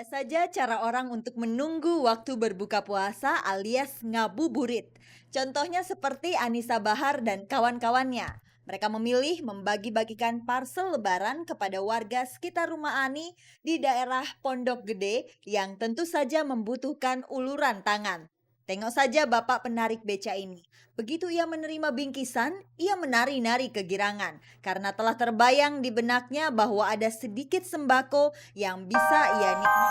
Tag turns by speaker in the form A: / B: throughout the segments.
A: Ada saja cara orang untuk menunggu waktu berbuka puasa alias ngabuburit. Contohnya seperti Anissa Bahar dan kawan-kawannya. Mereka memilih membagi-bagikan parsel lebaran kepada warga sekitar rumah Ani di daerah Pondok Gede yang tentu saja membutuhkan uluran tangan. Tengok saja bapak penarik beca ini. Begitu ia menerima bingkisan, ia menari-nari kegirangan karena telah terbayang di benaknya bahwa ada sedikit sembako yang bisa ia nikmati.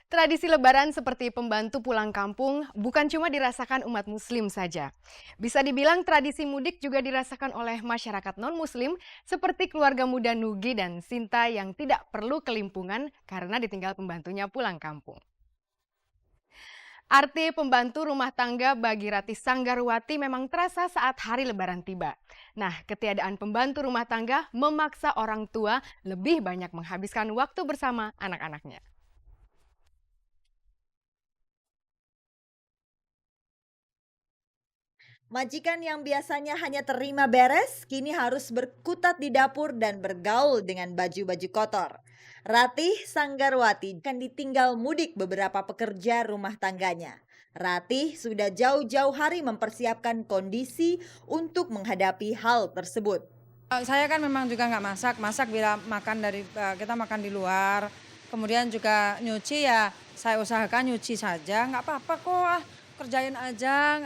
B: Tradisi Lebaran seperti pembantu pulang kampung bukan cuma dirasakan umat Muslim saja. Bisa dibilang tradisi mudik juga dirasakan oleh masyarakat non-Muslim seperti keluarga muda Nugi dan Sinta yang tidak perlu kelimpungan karena ditinggal pembantunya pulang kampung. Arti pembantu rumah tangga bagi Ratih Sanggarwati memang terasa saat hari Lebaran tiba. Nah, ketiadaan pembantu rumah tangga memaksa orang tua lebih banyak menghabiskan waktu bersama anak-anaknya.
A: Majikan yang biasanya hanya terima beres, kini harus berkutat di dapur dan bergaul dengan baju-baju kotor. Ratih Sanggarwati akan ditinggal mudik beberapa pekerja rumah tangganya. Ratih sudah jauh-jauh hari mempersiapkan kondisi untuk menghadapi hal tersebut.
C: Saya kan memang juga nggak masak, masak bila makan kita makan di luar, kemudian juga nyuci ya saya usahakan nyuci saja, nggak apa-apa kok, kerjain aja,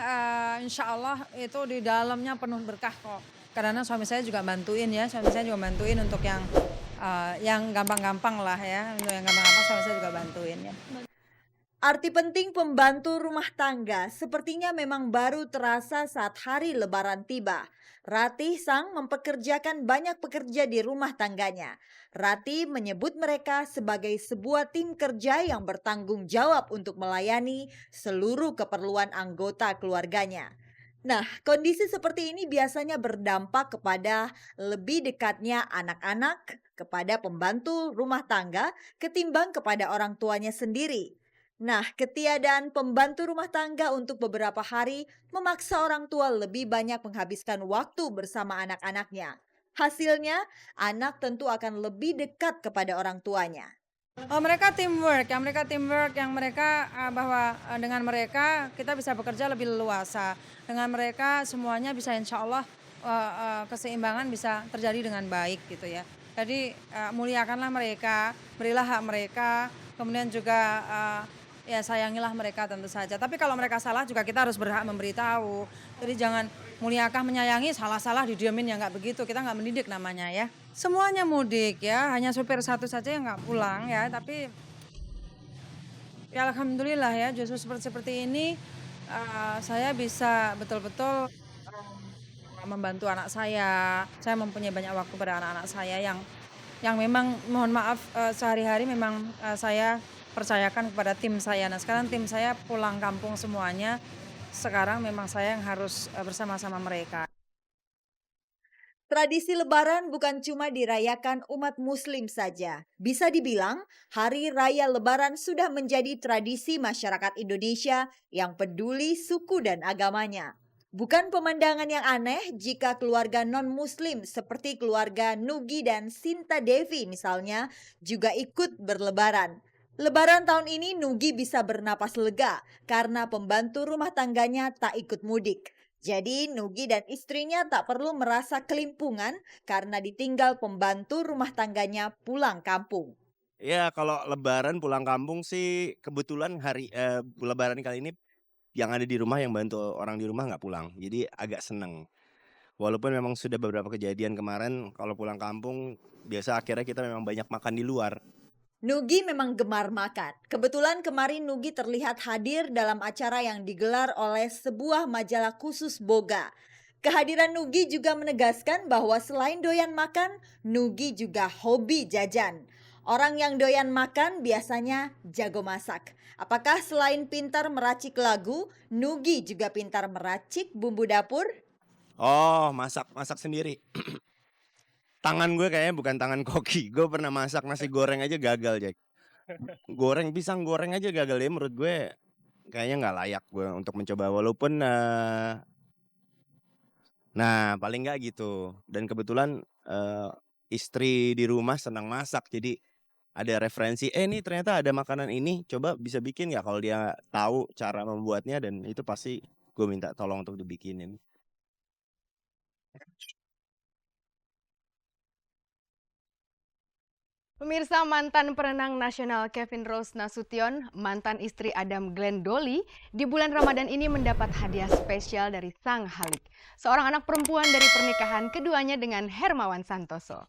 C: insya Allah itu di dalamnya penuh berkah kok. Karena suami saya juga bantuin ya, suami saya juga bantuin untuk yang gampang-gampang lah ya, untuk yang gampang-gampang suami saya juga bantuin ya.
A: Arti penting pembantu rumah tangga sepertinya memang baru terasa saat hari Lebaran tiba. Ratih Sang mempekerjakan banyak pekerja di rumah tangganya. Ratih menyebut mereka sebagai sebuah tim kerja yang bertanggung jawab untuk melayani seluruh keperluan anggota keluarganya. Nah, kondisi seperti ini biasanya berdampak kepada lebih dekatnya anak-anak kepada pembantu rumah tangga ketimbang kepada orang tuanya sendiri. Nah, ketiadaan pembantu rumah tangga untuk beberapa hari memaksa orang tua lebih banyak menghabiskan waktu bersama anak-anaknya. Hasilnya, anak tentu akan lebih dekat kepada orang tuanya.
C: Mereka teamwork yang mereka bahwa dengan mereka kita bisa bekerja lebih leluasa. Dengan mereka semuanya bisa insya Allah keseimbangan bisa terjadi dengan baik gitu ya. Jadi muliakanlah mereka, berilah hak mereka, kemudian juga ya sayangilah mereka tentu saja. Tapi kalau mereka salah juga kita harus berhak memberitahu. Jadi jangan muliakan menyayangi, salah-salah didiamin ya nggak begitu. Kita nggak mendidik namanya ya. Semuanya mudik ya, hanya supir satu saja yang nggak pulang ya. Tapi ya alhamdulillah ya, justru seperti ini saya bisa betul-betul membantu anak saya. Saya mempunyai banyak waktu pada anak-anak saya yang memang mohon maaf sehari-hari memang saya percayakan kepada tim saya. Nah sekarang tim saya pulang kampung semuanya. Sekarang memang saya yang harus bersama-sama mereka.
A: Tradisi Lebaran bukan cuma dirayakan umat Muslim saja. Bisa dibilang, Hari Raya Lebaran sudah menjadi tradisi masyarakat Indonesia yang peduli suku dan agamanya. Bukan pemandangan yang aneh jika keluarga non-Muslim seperti keluarga Nugi dan Sinta Devi misalnya juga ikut berlebaran. Lebaran tahun ini Nugi bisa bernapas lega karena pembantu rumah tangganya tak ikut mudik. Jadi Nugi dan istrinya tak perlu merasa kelimpungan karena ditinggal pembantu rumah tangganya pulang kampung.
D: Ya kalau lebaran pulang kampung sih kebetulan lebaran kali ini yang ada di rumah yang bantu orang di rumah nggak pulang, jadi agak seneng. Walaupun memang sudah beberapa kejadian kemarin kalau pulang kampung biasa akhirnya kita memang banyak makan di luar.
A: Nugi memang gemar makan. Kebetulan kemarin Nugi terlihat hadir dalam acara yang digelar oleh sebuah majalah khusus Boga. Kehadiran Nugi juga menegaskan bahwa selain doyan makan, Nugi juga hobi jajan. Orang yang doyan makan biasanya jago masak. Apakah selain pintar meracik lagu, Nugi juga pintar meracik bumbu dapur?
D: Oh, masak sendiri. Tangan gue kayaknya bukan tangan koki. Gue pernah masak nasi goreng aja gagal, Jack. Pisang goreng aja gagal ya, menurut gue kayaknya nggak layak gue untuk mencoba walaupun nah paling nggak gitu. Dan kebetulan eee, istri di rumah senang masak. Jadi ada referensi, "Eh, ini ternyata ada makanan ini, coba bisa bikin nggak?" Kalau dia tahu cara membuatnya dan itu pasti gue minta tolong untuk dibikinin.
B: Pemirsa, mantan perenang nasional Kevin Rose Nasution, mantan istri Adam Glenn Dolly, di bulan Ramadan ini mendapat hadiah spesial dari sang Halik, seorang anak perempuan dari pernikahan keduanya dengan Hermawan Santoso.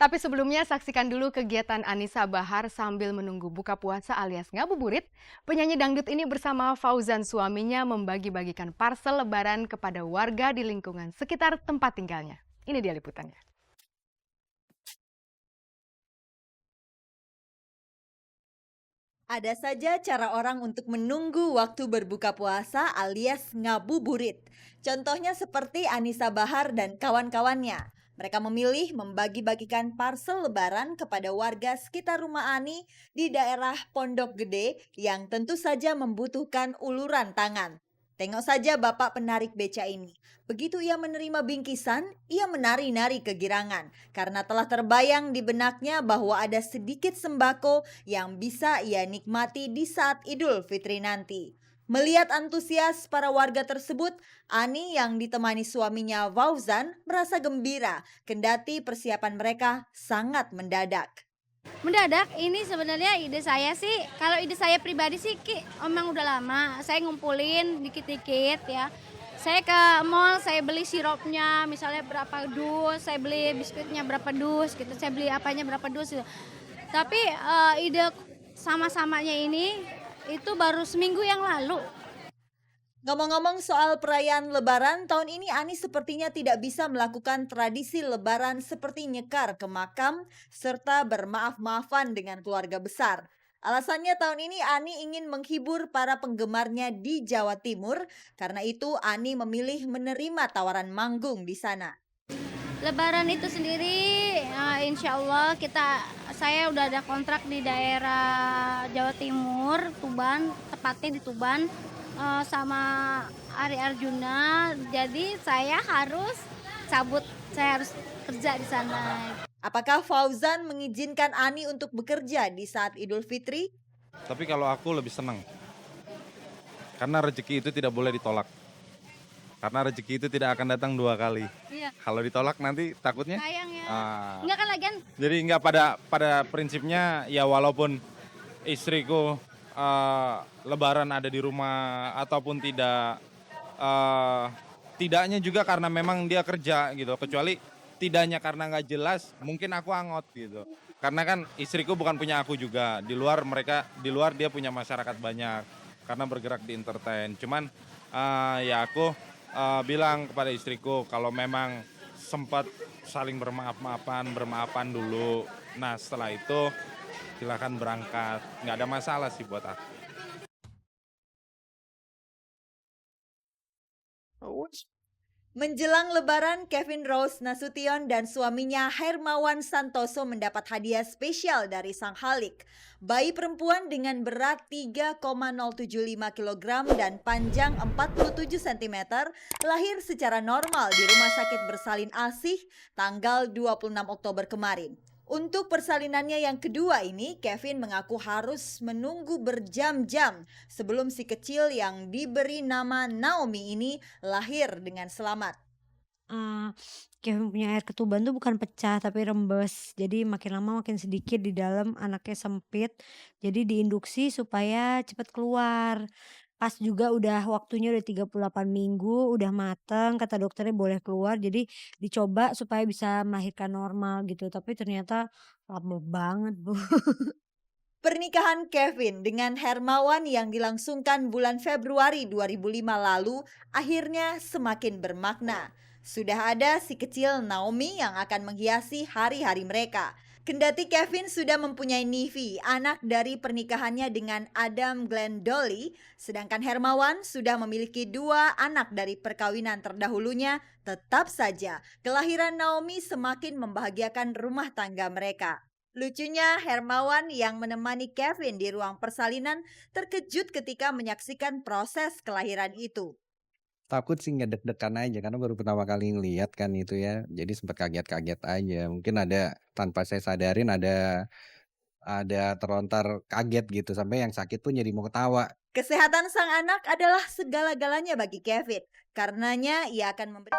B: Tapi sebelumnya saksikan dulu kegiatan Anissa Bahar sambil menunggu buka puasa alias ngabuburit. Penyanyi dangdut ini bersama Fauzan suaminya membagi-bagikan parsel lebaran kepada warga di lingkungan sekitar tempat tinggalnya. Ini dia liputannya.
A: Ada saja cara orang untuk menunggu waktu berbuka puasa alias ngabuburit. Contohnya seperti Anissa Bahar dan kawan-kawannya. Mereka memilih membagi-bagikan parsel lebaran kepada warga sekitar rumah Ani di daerah Pondok Gede yang tentu saja membutuhkan uluran tangan. Tengok saja bapak penarik beca ini. Begitu ia menerima bingkisan, ia menari-nari kegirangan karena telah terbayang di benaknya bahwa ada sedikit sembako yang bisa ia nikmati di saat Idul Fitri nanti. Melihat antusias para warga tersebut, Ani yang ditemani suaminya Fauzan merasa gembira kendati persiapan mereka sangat mendadak.
E: Mendadak ini sebenarnya ide saya sih, kalau ide saya pribadi sih emang udah lama. Saya ngumpulin dikit-dikit ya. Saya ke mall, saya beli sirupnya misalnya berapa dus, saya beli biskuitnya berapa dus gitu, saya beli apanya berapa dus gitu. Tapi ide sama-samanya ini itu baru seminggu yang lalu.
A: Ngomong-ngomong soal perayaan Lebaran, tahun ini Ani sepertinya tidak bisa melakukan tradisi Lebaran seperti nyekar ke makam serta bermaaf-maafan dengan keluarga besar. Alasannya tahun ini Ani ingin menghibur para penggemarnya di Jawa Timur, karena itu Ani memilih menerima tawaran manggung di sana.
E: Lebaran itu sendiri insya Allah saya udah ada kontrak di daerah Jawa Timur, Tuban, tepatnya di Tuban sama Ari Arjuna. Jadi saya harus kerja di sana.
A: Apakah Fauzan mengizinkan Ani untuk bekerja di saat Idul Fitri?
F: Tapi kalau aku lebih senang. Karena rezeki itu tidak boleh ditolak. Karena rezeki itu tidak akan datang 2 kali.
E: Iya.
F: Kalau ditolak nanti takutnya.
E: Sayang ya.
F: Enggak
E: kan lagian.
F: Jadi enggak pada prinsipnya ya walaupun istriku Lebaran ada di rumah ataupun tidak, tidaknya juga karena memang dia kerja gitu. Kecuali tidaknya karena nggak jelas, mungkin aku angot gitu. Karena kan istriku bukan punya aku juga. Di luar dia punya masyarakat banyak karena bergerak di entertain. Cuman ya aku bilang kepada istriku kalau memang sempat saling bermaafan dulu. Nah setelah itu silakan berangkat, nggak ada masalah sih buat aku.
A: Menjelang Lebaran, Kevin Rose Nasution dan suaminya Hermawan Santoso mendapat hadiah spesial dari sang Halik. Bayi perempuan dengan berat 3,075 kg dan panjang 47 cm lahir secara normal di Rumah Sakit Bersalin Asih tanggal 26 Oktober kemarin. Untuk persalinannya yang kedua ini, Kevin mengaku harus menunggu berjam-jam sebelum si kecil yang diberi nama Naomi ini lahir dengan selamat.
G: Kevin punya air ketuban tuh bukan pecah tapi rembes. Jadi makin lama makin sedikit di dalam, anaknya sempit. Jadi diinduksi supaya cepat keluar. Pas juga udah waktunya udah 38 minggu, udah mateng, kata dokternya boleh keluar. Jadi dicoba supaya bisa melahirkan normal gitu. Tapi ternyata lama banget, Bu.
A: Pernikahan Kevin dengan Hermawan yang dilangsungkan bulan Februari 2005 lalu akhirnya semakin bermakna. Sudah ada si kecil Naomi yang akan menghiasi hari-hari mereka. Kendati Kevin sudah mempunyai Nivi, anak dari pernikahannya dengan Adam Glenn Dolly, sedangkan Hermawan sudah memiliki 2 anak dari perkawinan terdahulunya, tetap saja kelahiran Naomi semakin membahagiakan rumah tangga mereka. Lucunya, Hermawan yang menemani Kevin di ruang persalinan terkejut ketika menyaksikan proses kelahiran itu.
H: Takut sih nggak deg-degan aja karena baru pertama kali ngelihat kan itu ya. Jadi sempat kaget-kaget aja. Mungkin ada tanpa saya sadarin ada terlontar kaget gitu sampai yang sakit pun jadi mau ketawa.
A: Kesehatan sang anak adalah segala-galanya bagi Kevin. Karenanya ia akan memberi